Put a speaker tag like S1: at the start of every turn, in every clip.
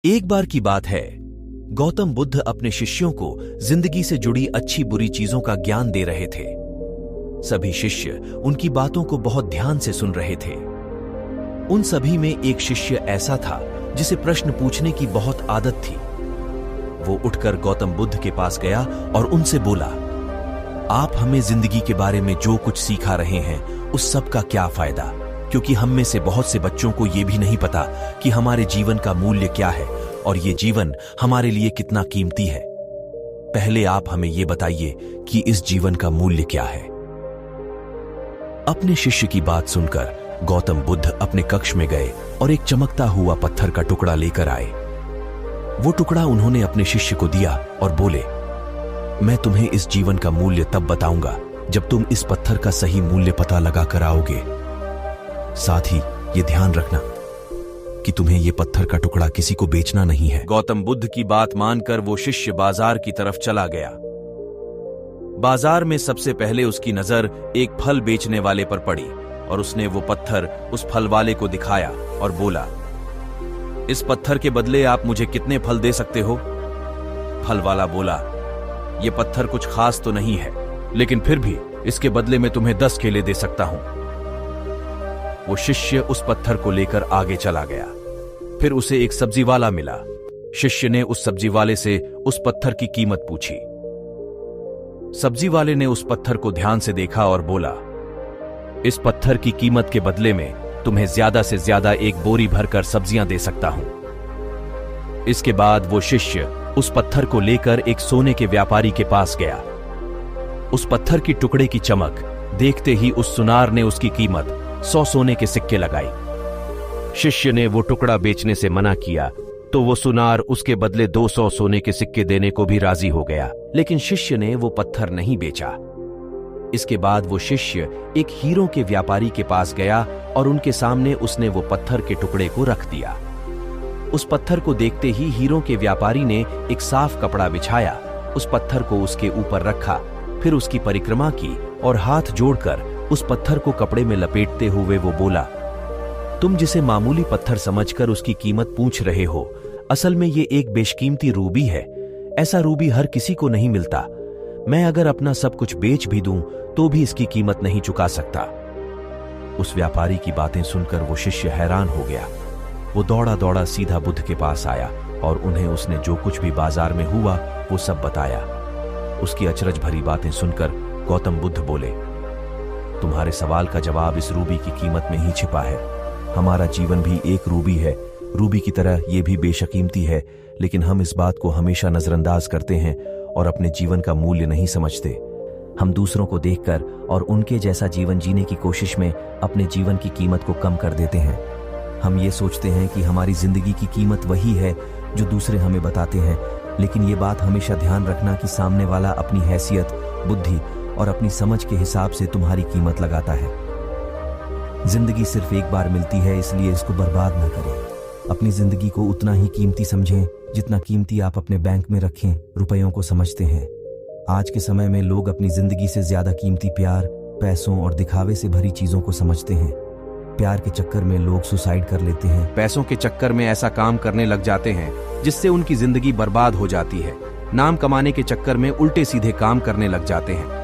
S1: एक बार की बात है, गौतम बुद्ध अपने शिष्यों को जिंदगी से जुड़ी अच्छी बुरी चीजों का ज्ञान दे रहे थे। सभी शिष्य उनकी बातों को बहुत ध्यान से सुन रहे थे। उन सभी में एक शिष्य ऐसा था जिसे प्रश्न पूछने की बहुत आदत थी। वो उठकर गौतम बुद्ध के पास गया और उनसे बोला, आप हमें जिंदगी के बारे में जो कुछ सिखा रहे हैं उस सब का क्या फायदा, क्योंकि हम में से बहुत से बच्चों को यह भी नहीं पता कि हमारे जीवन का मूल्य क्या है और ये जीवन हमारे लिए कितना कीमती है। पहले आप हमें यह बताइए कि इस जीवन का मूल्य क्या है। अपने शिष्य की बात सुनकर गौतम बुद्ध अपने कक्ष में गए और एक चमकता हुआ पत्थर का टुकड़ा लेकर आए। वो टुकड़ा उन्होंने अपने शिष्य को दिया और बोले, मैं तुम्हें इस जीवन का मूल्य तब बताऊंगा जब तुम इस पत्थर का सही मूल्य पता लगा कर आओगे। साथ ही ये ध्यान रखना कि तुम्हें ये पत्थर का टुकड़ा किसी को बेचना नहीं है। गौतम बुद्ध की बात मानकर वो शिष्य बाजार की तरफ चला गया। बाजार में सबसे पहले उसकी नजर एक फल बेचने वाले पर पड़ी और उसने वो पत्थर उस फल वाले को दिखाया और बोला, इस पत्थर के बदले आप मुझे कितने फल दे सकते हो? फल वाला बोला, ये पत्थर कुछ खास तो नहीं है, लेकिन फिर भी इसके बदले में तुम्हें 10 केले दे सकता हूं। वो शिष्य उस पत्थर को लेकर आगे चला गया। फिर उसे एक सब्जी वाला मिला। शिष्य ने उस सब्जी वाले से उस पत्थर की कीमत पूछी। सब्जी वाले ने उस पत्थर को ध्यान से देखा और बोला, इस पत्थर की कीमत के बदले में तुम्हें ज्यादा से ज्यादा एक बोरी भरकर सब्जियां दे सकता हूं। इसके बाद वो शिष्य उस पत्थर को लेकर एक सोने के व्यापारी के पास गया। उस पत्थर की टुकड़े की चमक देखते ही उस सुनार ने उसकी कीमत 100 सोने के सिक्के लगाई। शिष्य ने वो टुकड़ा बेचने से मना किया तो वो सुनार उसके बदले 200 सोने के सिक्के देने को भी राजी हो गया, लेकिन शिष्य ने वो पत्थर नहीं बेचा। इसके बाद वो शिष्य एक हीरों के व्यापारी के पास गया और उनके सामने उसने वो पत्थर के टुकड़े को रख दिया। उस पत्थर को देखते ही हीरों के व्यापारी ने एक साफ कपड़ा बिछाया, उस पत्थर को उसके ऊपर रखा, फिर उसकी परिक्रमा की और हाथ जोड़कर उस पत्थर को कपड़े में लपेटते हुए वो बोला, तुम जिसे मामूली पत्थर समझकर उसकी कीमत पूछ रहे हो, असल में ये एक बेशकीमती रूबी है। ऐसा रूबी हर किसी को नहीं मिलता। मैं अगर अपना सब कुछ बेच भी दूं तो भी इसकी कीमत नहीं चुका सकता। उस व्यापारी की बातें सुनकर वो शिष्य हैरान हो गया। वो दौड़ा दौड़ा सीधा बुद्ध के पास आया और उन्हें उसने जो कुछ भी बाजार में हुआ वो सब बताया। उसकी अचरज भरी बातें सुनकर गौतम बुद्ध बोले, तुम्हारे सवाल का जवाब इस रूबी की कीमत में ही छिपा है। हमारा जीवन भी एक रूबी है। रूबी की तरह ये भी बेशकीमती है, लेकिन हम इस बात को हमेशा नजरअंदाज करते हैं और अपने जीवन का मूल्य नहीं समझते। हम दूसरों को देखकर और उनके जैसा जीवन जीने की कोशिश में अपने जीवन की कीमत को कम कर देते हैं। हम ये सोचते हैं कि हमारी जिंदगी की कीमत वही है जो दूसरे हमें बताते हैं, लेकिन ये बात हमेशा ध्यान रखना कि सामने वाला अपनी हैसियत, बुद्धि और अपनी समझ के हिसाब से तुम्हारी कीमत लगाता है। जिंदगी सिर्फ एक बार मिलती है, इसलिए इसको बर्बाद न करें। अपनी जिंदगी को उतना ही कीमती समझें जितना कीमती आप अपने बैंक में रखें रुपयों को समझते हैं। आज के समय में लोग अपनी जिंदगी से ज्यादा कीमती प्यार, पैसों और दिखावे से भरी चीजों को समझते हैं। प्यार के चक्कर में लोग सुसाइड कर लेते हैं। पैसों के चक्कर में ऐसा काम करने लग जाते हैं जिससे उनकी जिंदगी बर्बाद हो जाती है। नाम कमाने के चक्कर में उल्टे सीधे काम करने लग जाते हैं।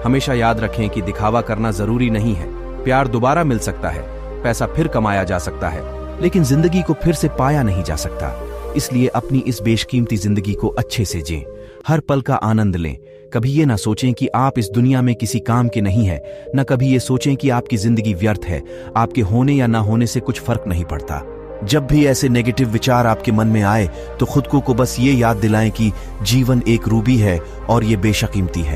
S1: हमेशा याद रखें कि दिखावा करना जरूरी नहीं है। प्यार दोबारा मिल सकता है, पैसा फिर कमाया जा सकता है, लेकिन जिंदगी को फिर से पाया नहीं जा सकता। इसलिए अपनी इस बेशकीमती जिंदगी को अच्छे से जिएं, हर पल का आनंद लें। कभी ये ना सोचें कि आप इस दुनिया में किसी काम के नहीं है, न कभी ये सोचें कि आपकी जिंदगी व्यर्थ है। आपके होने या ना होने से कुछ फर्क नहीं पड़ता। जब भी ऐसे नेगेटिव विचार आपके मन में आए तो खुद को बस ये याद दिलाएं कि जीवन एक रूबी है और ये बेशकीमती है।